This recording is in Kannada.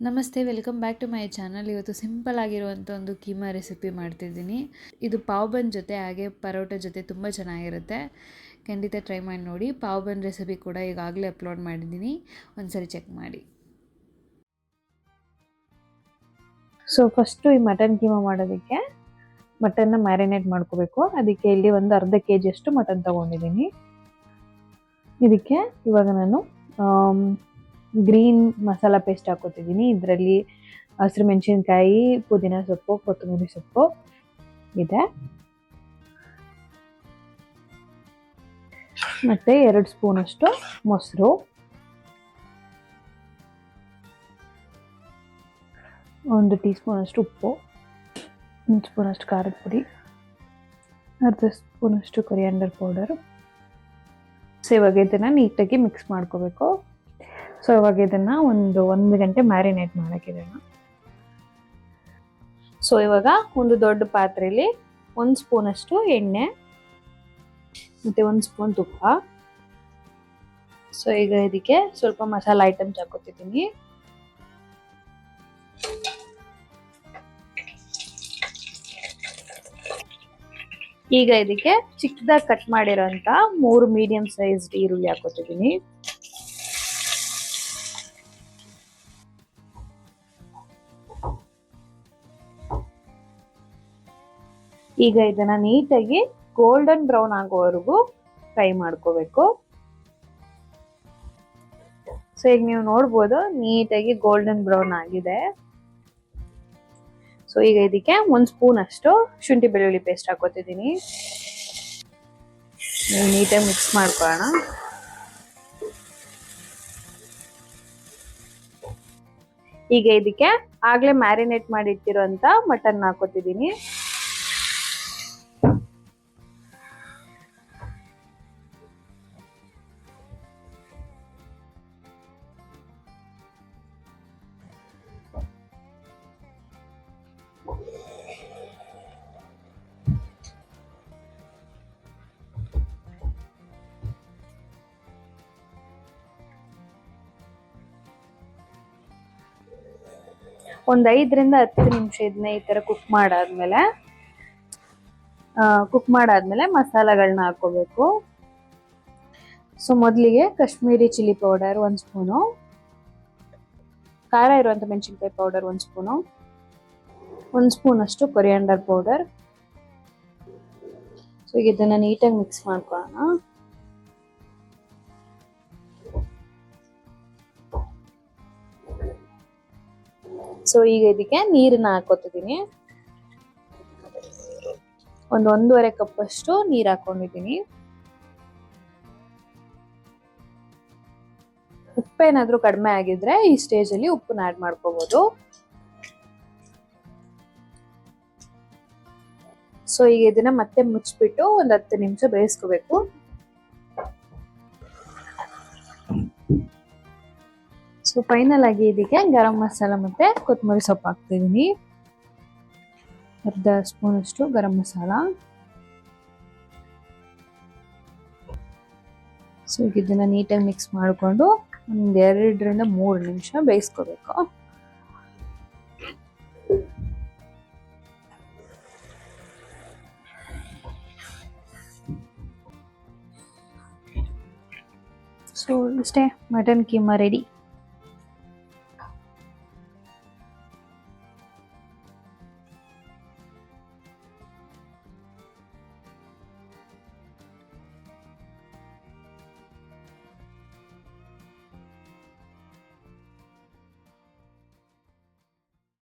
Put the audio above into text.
ನಮಸ್ತೆ, welcome back to my channel. ಇವತ್ತು ಸಿಂಪಲ್ ಆಗಿರುವಂಥ ಒಂದು ಕೀಮಾ ರೆಸಿಪಿ ಮಾಡ್ತಿದ್ದೀನಿ. ಇದು ಪಾವ್ ಬನ್ ಜೊತೆ ಹಾಗೆ ಪರೋಟ ಜೊತೆ ತುಂಬ ಚೆನ್ನಾಗಿರುತ್ತೆ. ಖಂಡಿತ ಟ್ರೈ ಮಾಡಿ ನೋಡಿ. ಪಾವ್ ಬನ್ ರೆಸಿಪಿ ಕೂಡ ಈಗಾಗಲೇ ಅಪ್ಲೋಡ್ ಮಾಡಿದ್ದೀನಿ, ಒಂದ್ಸರಿ ಚೆಕ್ ಮಾಡಿ. ಸೊ ಫಸ್ಟು ಈ ಮಟನ್ ಕೀಮಾ ಮಾಡೋದಕ್ಕೆ ಮಟನ್ನ ಮ್ಯಾರಿನೇಟ್ ಮಾಡ್ಕೋಬೇಕು. ಅದಕ್ಕೆ ಇಲ್ಲಿ ಒಂದು ಅರ್ಧ kg ಅಷ್ಟು ಮಟನ್ ತೊಗೊಂಡಿದ್ದೀನಿ. ಇದಕ್ಕೆ ಇವಾಗ ನಾನು ಗ್ರೀನ್ ಮಸಾಲ ಪೇಸ್ಟ್ ಹಾಕೋತಿದ್ದೀನಿ. ಇದರಲ್ಲಿ ಹಸಿರು ಮೆಣಸಿನ್ಕಾಯಿ, ಪುದೀನ ಸೊಪ್ಪು, ಕೊತ್ತಂಬರಿ ಸೊಪ್ಪು ಇದೆ, ಮತ್ತು 2 ಸ್ಪೂನಷ್ಟು ಮೊಸರು, ಒಂದು ಟೀ ಸ್ಪೂನಷ್ಟು ಉಪ್ಪು, 1 ಸ್ಪೂನಷ್ಟು ಖಾರದ ಪುಡಿ, ಅರ್ಧ ಸ್ಪೂನಷ್ಟು ಕೊರಿಯಾಂಡರ್ ಪೌಡರು. ಸೊ ಇವಾಗ ಇದನ್ನು ನೀಟಾಗಿ ಮಿಕ್ಸ್ ಮಾಡ್ಕೋಬೇಕು. ಸೊ ಇವಾಗ ಇದನ್ನು ಒಂದು ಗಂಟೆ ಮ್ಯಾರಿನೇಟ್ ಮಾಡೋಕ್ಕಿದೆಲ್ಲ. ಸೊ ಇವಾಗ ಒಂದು ದೊಡ್ಡ ಪಾತ್ರೆಯಲ್ಲಿ 1 ಸ್ಪೂನಷ್ಟು ಎಣ್ಣೆ ಮತ್ತು 1 ಸ್ಪೂನ್ ತುಪ್ಪ. ಸೊ ಈಗ ಇದಕ್ಕೆ ಸ್ವಲ್ಪ ಮಸಾಲ ಐಟಮ್ಸ್ ಹಾಕೋತಿದ್ದೀನಿ. ಈಗ ಇದಕ್ಕೆ ಚಿಕ್ಕದಾಗಿ ಕಟ್ ಮಾಡಿರೋಂಥ 3 ಮೀಡಿಯಂ ಸೈಜ್ ಈರುಳ್ಳಿ ಹಾಕೋತಿದ್ದೀನಿ. ಈಗ ಇದನ್ನ ನೀಟಾಗಿ ಗೋಲ್ಡನ್ ಬ್ರೌನ್ ಆಗೋವರೆಗೂ ಫ್ರೈ ಮಾಡ್ಕೋಬೇಕು. ಸೊ ಈಗ ನೀವು ನೋಡ್ಬೋದು ನೀಟಾಗಿ ಗೋಲ್ಡನ್ ಬ್ರೌನ್ ಆಗಿದೆ. ಸೊ ಈಗ ಇದಕ್ಕೆ 1 ಸ್ಪೂನ್ ಅಷ್ಟು ಶುಂಠಿ ಬೆಳ್ಳುಳ್ಳಿ ಪೇಸ್ಟ್ ಹಾಕೋತಿದ್ದೀನಿ. ನೀಟಾಗಿ ಮಿಕ್ಸ್ ಮಾಡ್ಕೊಳ್ಳೋಣ. ಈಗ ಇದಕ್ಕೆ ಆಗ್ಲೇ ಮ್ಯಾರಿನೇಟ್ ಮಾಡಿಟ್ಟಿರೋಂಥ ಮಟನ್ ಹಾಕೋತಿದ್ದೀನಿ. ಒಂದು 5 ರಿಂದ 10 ನಿಮಿಷ ಇದನ್ನ ಈ ತರ ಕುಕ್ ಮಾಡಾದ್ಮೇಲೆ ಮಸಾಲೆಗಳನ್ನ ಹಾಕೋಬೇಕು. ಸೊ ಮೊದಲಿಗೆ ಕಾಶ್ಮೀರಿ ಚಿಲ್ಲಿ ಪೌಡರ್ 1 ಸ್ಪೂನು, ಖಾರ ಇರುವಂತ ಮೆಣಸಿನಕಾಯಿ ಪೌಡರ್ 1 ಸ್ಪೂನು, 1 ಸ್ಪೂನ್ ಅಷ್ಟು ಕೊರಿಯಾಂಡರ್ ಪೌಡರ್. ಸೊ ಈಗ ಇದನ್ನ ನೀಟಾಗಿ ಮಿಕ್ಸ್ ಮಾಡ್ಕೊಳ್ಳೋಣ. ಸೊ ಈಗ ಇದಕ್ಕೆ ನೀರನ್ನ ಹಾಕೋತಿದ್ದೀನಿ. 1.5 ಕಪ್ ಅಷ್ಟು ನೀರು ಹಾಕೊಂಡಿದ್ದೀನಿ. ಉಪ್ಪೇನಾದ್ರೂ ಕಡಿಮೆ ಆಗಿದ್ರೆ ಈ ಸ್ಟೇಜ್ ಅಲ್ಲಿ ಉಪ್ಪನ್ನ ಆಡ್ ಮಾಡ್ಕೋಬಹುದು. ಸೊ ಈಗ ಇದನ್ನ ಮತ್ತೆ ಮುಚ್ಚಿಬಿಟ್ಟು ಒಂದು 10 ನಿಮಿಷ ಬೇಯಿಸ್ಕೋಬೇಕು. ಸೊ ಫೈನಲ್ ಆಗಿ ಇದಕ್ಕೆ ಗರಂ ಮಸಾಲ ಮತ್ತೆ ಕೊತ್ತಂಬರಿ ಸೊಪ್ಪು ಹಾಕ್ತಿದ್ದೀನಿ. ಅರ್ಧ ಸ್ಪೂನ್ ಅಷ್ಟು ಗರಂ ಮಸಾಲ. ಸೊ ಈಗ ಇದನ್ನ ನೀಟಾಗಿ ಮಿಕ್ಸ್ ಮಾಡಿಕೊಂಡು 2 ರಿಂದ 3 ನಿಮಿಷ ಬೇಯಿಸ್ಕೋಬೇಕು. ಸೊ ಇಷ್ಟೇ, ಮಟನ್ ಕೀಮಾ ರೆಡಿ.